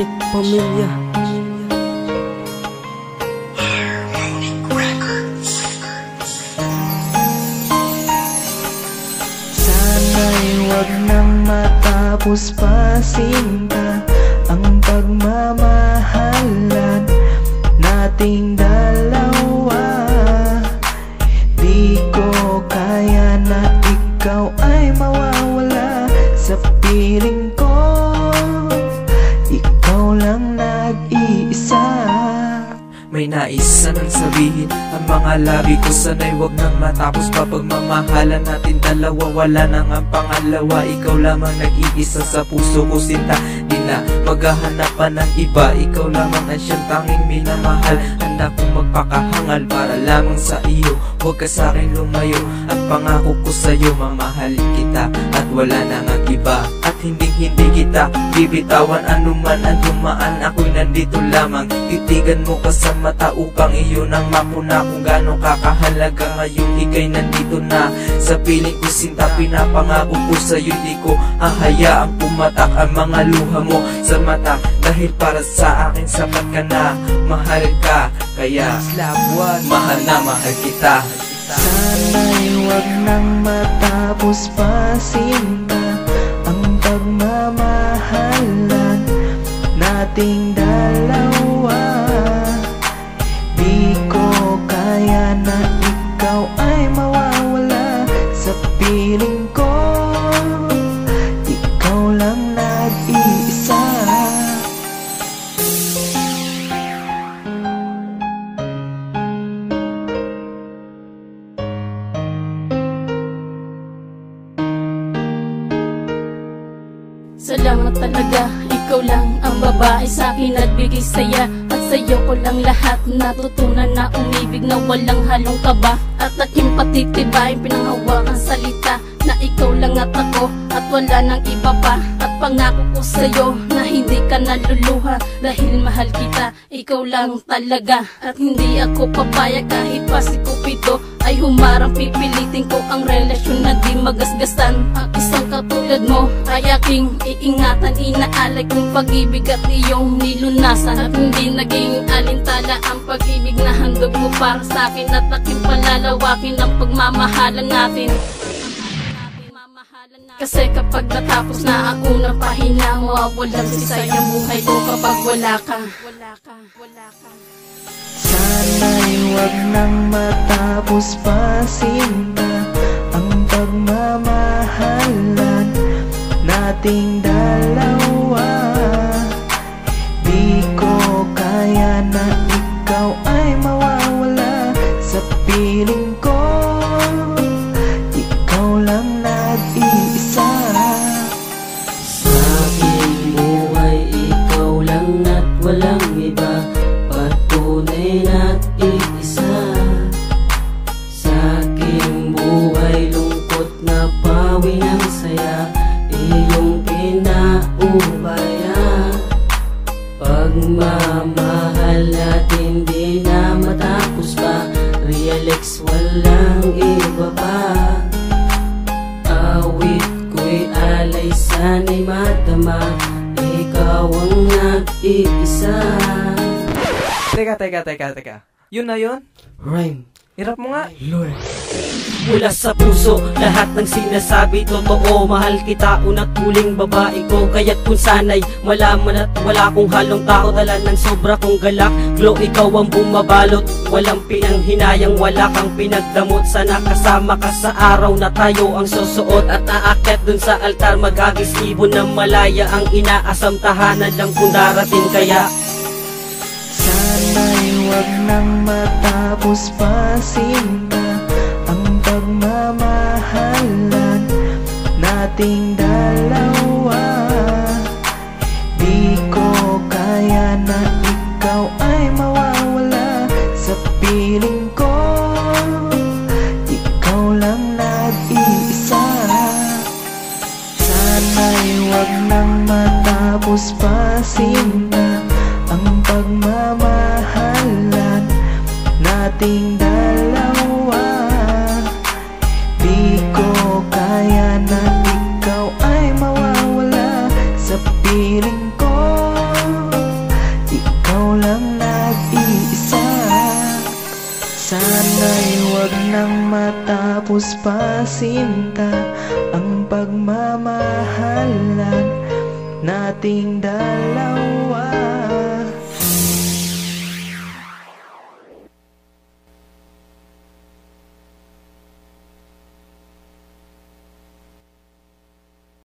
Matik Pamilya. Sana'y wag nang matapos pa sinta ang pagmamahalan nating dalawa. Di ko kaya na ikaw ay mawawala sa piling ko. Ikaw lang nag-iisa. May nais sanang sabihin ang mga labi ko. Sana'y wag nang matapos pa pagmamahalan natin dalawa. Wala nang ang pangalawa, ikaw lamang nag-iisa sa puso ko sinta. Di na maghahanap pa ng iba, ikaw lamang ang siyang tanging minamahal. Handa kong magpakahangal para lamang sa iyo. Huwag ka sa'kin lumayo at pangako ko sa'yo, mamahalin kita at wala nang ang iba. At hindi kita bibitawan anuman ang dumaan. Ako'y nandito lamang, titigan mo ka sa mata upang iyon ang makuna kung gaano kakahalaga. Ngayon ika'y nandito na sa piling ko sinta, pinapangako ko sa'yo di ko hahayaang pumatak ang mga luha mo sa mata. Dahil para sa akin sapat ka na, mahal ka, kaya mahal na mahal kita. Sana'y wag nang matapos pa sinta ang pagmamahalan nating dalawa. Di ko kaya na ikaw ay mawawala sa piling ko. Ikaw lang nag-iisa. Salamat talaga, ikaw lang ang babae sa'kin at bigay saya. At sa'yo ko lang lahat natutunan na umibig na walang halong kaba. At aking patitibayin pinanghawakan salita na ikaw lang at ako at wala nang iba pa. At pangako ko sa'yo na hindi ka naluluha dahil mahal kita, ikaw lang talaga. At hindi ako papayag kahit pa si Cupido ay humarang, pipilitin ko ang relasyon na di magasgasan. Ang isang katulad mo ay aking iingatan, inaalay kong pag-ibig at iyong nilunasan. At hindi naging alintala ang pag-ibig na handog mo para sa'kin. At aking palalawakin ang pagmamahalan natin. Kasi kapag natapos na ako ng pahinga, mawawalan sisayang buhay ko kapag wala ka. Sana'y wag nang matapos pa sinta ang pagmamahalan nating dalawa. Di ko kaya na ikaw ay mawawala sa piling ko. Ikaw lang nag-iisa. Sa aking buhay ikaw lang at walang iba, patunay na't iisa. Sa aking buhay lungkot na pawi ng saya, iyong pinaubaya. Pagmamahal natin di na matapos pa, Real X walang iba pa. Awit ko'y alay sana'y madama, ikaw ang nag-iisa. Teka. Yun na yun? Rhyme. Hirap mo nga. Lord. Mula sa puso, lahat ng sinasabi totoo. Mahal kita, unat huling babae ko. Kaya't kung sana'y malaman at wala kong halong tao, dala ng sobra kong galak. Glow, ikaw ang bumabalot, walang pinanghinayang, wala kang pinagdamot. Sana kasama ka sa araw na tayo ang susuot at aakyat dun sa altar. Magagis ibon ng malaya, ang inaasam tahanan lang kung darating kaya. Sana'y wag nang matapos pa sinta ang pagmamahalan nating dalawa. Di ko kaya na ikaw ay mawawala sa piling ko. Ikaw lang nag-iisa. Sana'y wag nang matapos pa sinta ang pagmamahalan nating dalawa. Di ko kaya na ikaw ay mawawala sa piling ko. Sana'y wag nang matapos pa sinta ang pagmamahalan nating dalawa.